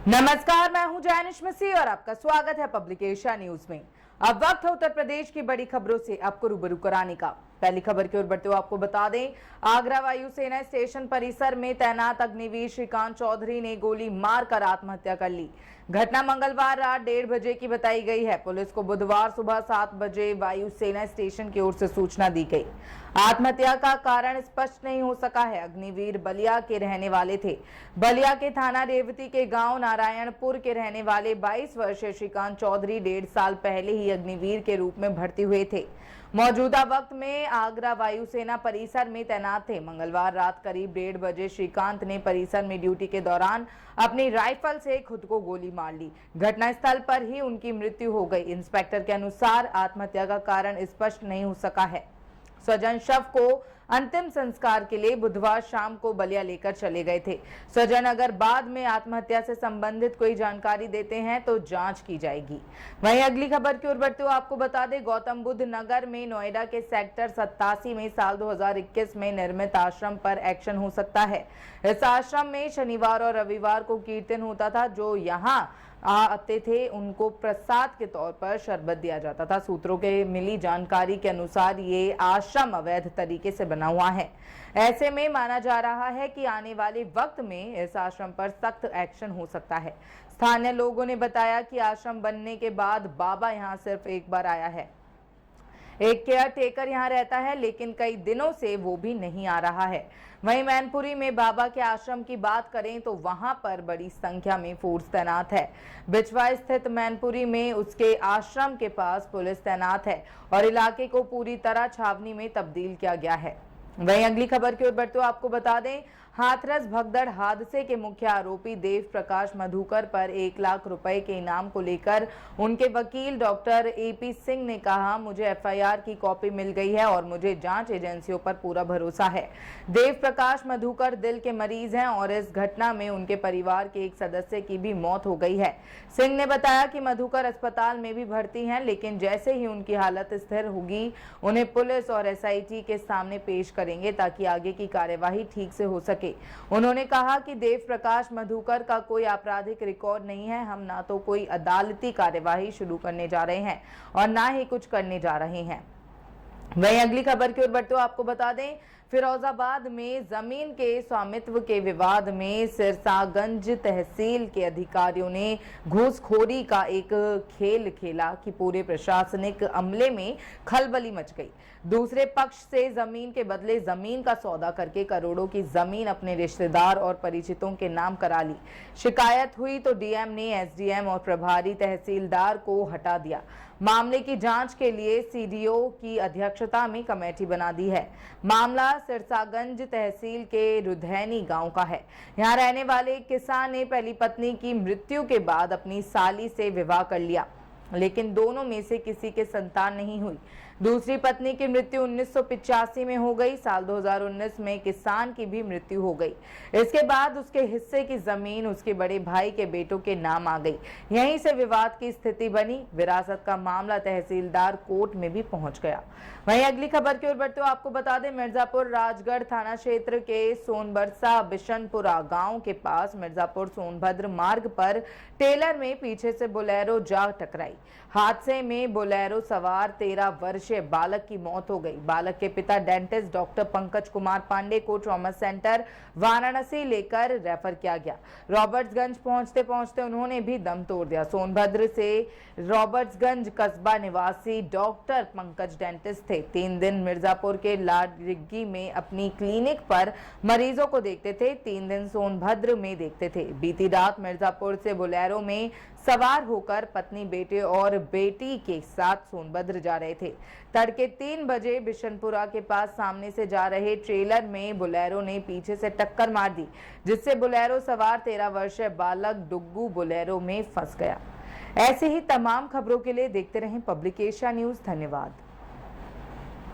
नमस्कार, मैं हूं जैनिश मसीह और आपका स्वागत है पब्लिक एशिया न्यूज में। अब वक्त है उत्तर प्रदेश की बड़ी खबरों से आपको रूबरू कराने का। पहली खबर की ओर बढ़ते हुए आपको बता दें, आगरा वायुसेना स्टेशन परिसर में तैनात अग्निवीर श्रीकांत चौधरी ने गोली मारकर आत्महत्या कर ली। घटना मंगलवार रात 1:30 बजे की बताई गई है। पुलिस को बुधवार सुबह 7 बजे वायुसेना स्टेशन की ओर से सूचना दी गई। आत्महत्या का कारण स्पष्ट नहीं हो सका है। अग्निवीर बलिया के रहने वाले थे। बलिया के थाना रेवती के गांव नारायणपुर के रहने वाले 22 वर्षीय श्रीकांत चौधरी 1.5 साल पहले ही अग्निवीर के रूप में भर्ती हुए थे। मौजूदा वक्त में आगरा वायुसेना परिसर में तैनात थे। मंगलवार रात करीब 1:30 बजे श्रीकांत ने परिसर में ड्यूटी के दौरान अपनी राइफल से खुद को गोली मार ली। घटनास्थल पर ही उनकी मृत्यु हो गई। इंस्पेक्टर के अनुसार आत्महत्या का कारण स्पष्ट नहीं हो सका है। स्वजन शव को अंतिम संस्कार के लिए बुधवार शाम को बलिया लेकर चले गए थे। स्वजन अगर बाद में आत्महत्या से संबंधित कोई जानकारी देते हैं तो जांच की जाएगी। वहीं अगली खबर की ओर बढ़ते हुए आपको बता दें, गौतम बुद्ध नगर में नोएडा के सेक्टर 87 में साल 2021 में निर्मित आश्रम पर एक्शन हो सकता है। इस आश्रम में शनिवार और रविवार को कीर्तन होता था। जो यहाँ आते थे उनको प्रसाद के तौर पर शरबत दिया जाता था। सूत्रों के मिली जानकारी के अनुसार ये आश्रम अवैध तरीके से बना हुआ है। ऐसे में माना जा रहा है कि आने वाले वक्त में इस आश्रम पर सख्त एक्शन हो सकता है। स्थानीय लोगों ने बताया कि आश्रम बनने के बाद बाबा यहाँ सिर्फ एक बार आया है। एक केयर टेकर यहाँ रहता है, लेकिन कई दिनों से वो भी नहीं आ रहा है। वहीं मैनपुरी में बाबा के आश्रम की बात करें तो वहां पर बड़ी संख्या में फोर्स तैनात है। बिचवा स्थित मैनपुरी में उसके आश्रम के पास पुलिस तैनात है और इलाके को पूरी तरह छावनी में तब्दील किया गया है। वहीं अगली खबर की ओर बढ़ते हुए आपको बता दें, हाथरस भगदड़ हादसे के मुख्य आरोपी देव प्रकाश मधुकर पर 1 लाख रुपए के इनाम को लेकर उनके वकील डॉक्टर AP सिंह ने कहा, मुझे FIR की कॉपी मिल गई है और मुझे जांच एजेंसियों पर पूरा भरोसा है। देव प्रकाश मधुकर दिल के मरीज हैं और इस घटना में उनके परिवार के एक सदस्य की भी मौत हो गई है। सिंह ने बताया कि मधुकर अस्पताल में भी भर्ती हैं, लेकिन जैसे ही उनकी हालत स्थिर होगी उन्हें पुलिस और SIT के सामने पेश करेंगे ताकि आगे की कार्यवाही ठीक से हो सके। उन्होंने कहा कि देव प्रकाश मधुकर का कोई आपराधिक रिकॉर्ड नहीं है। हम ना तो कोई अदालती कार्यवाही शुरू करने जा रहे हैं और ना ही कुछ करने जा रहे हैं। वहीं अगली खबर की ओर बढ़ते हुए आपको बता दें, फिरोजाबाद में जमीन के स्वामित्व के विवाद में सिरसागंज तहसील के अधिकारियों ने घूसखोरी का एक खेल खेला कि पूरे प्रशासनिक अमले में खलबली मच गई। दूसरे पक्ष से जमीन के बदले जमीन का सौदा करके करोड़ों की जमीन अपने रिश्तेदार और परिचितों के नाम करा ली। शिकायत हुई तो DM ने SDM और प्रभारी तहसीलदार को हटा दिया। मामले की जांच के लिए CDO की अध्यक्षता में कमेटी बना दी है। मामला सिरसागंज तहसील के रुधैनी गांव का है। यहां रहने वाले एक किसान ने पहली पत्नी की मृत्यु के बाद अपनी साली से विवाह कर लिया, लेकिन दोनों में से किसी के संतान नहीं हुई। दूसरी पत्नी की मृत्यु 1985 में हो गई। साल 2019 में किसान की भी मृत्यु हो गई। इसके बाद उसके हिस्से की जमीन उसके बड़े भाई के बेटों के नाम आ गई। यहीं से विवाद की स्थिति बनी। विरासत का मामला तहसीलदार कोर्ट में भी पहुंच गया। वहीं अगली खबर की ओर बढ़ते हुए आपको बता दें, मिर्जापुर राजगढ़ थाना क्षेत्र के सोनबरसा बिशनपुरा गांव के पास मिर्जापुर सोनभद्र मार्ग पर टेलर में पीछे से बोलेरो जा टकराई। हादसे में बोलेरो सवार 13 वर्षीय बालक की मौत हो गई। बालक के पिता डेंटिस्ट डॉक्टर पंकज कुमार पांडे को ट्रॉमा सेंटर वाराणसी लेकर रेफर किया गया। रॉबर्ट्सगंज पहुंचते पहुंचते उन्होंने भी दम तोड़ दिया। सोनभद्र से रॉबर्ट्सगंज कस्बा निवासी डॉक्टर पंकज डेंटिस्ट थे। 3 दिन मिर्जापुर के लाडरिग्गी में अपनी क्लिनिक पर मरीजों को देखते थे, 3 दिन सोनभद्र में देखते थे। बीती रात मिर्जापुर से बोलेरो में सवार होकर पत्नी, बेटे और बेटी के साथ सोनभद्र जा रहे थे। तड़के 3 बजे बिशनपुरा के पास सामने से जा रहे ट्रेलर में बोलेरो ने पीछे से टक्कर मार दी, जिससे बोलेरो सवार 13 वर्षीय बालक डुग्गू बोलेरो में फंस गया। ऐसे ही तमाम खबरों के लिए देखते रहें पब्लिक एशिया न्यूज। धन्यवाद।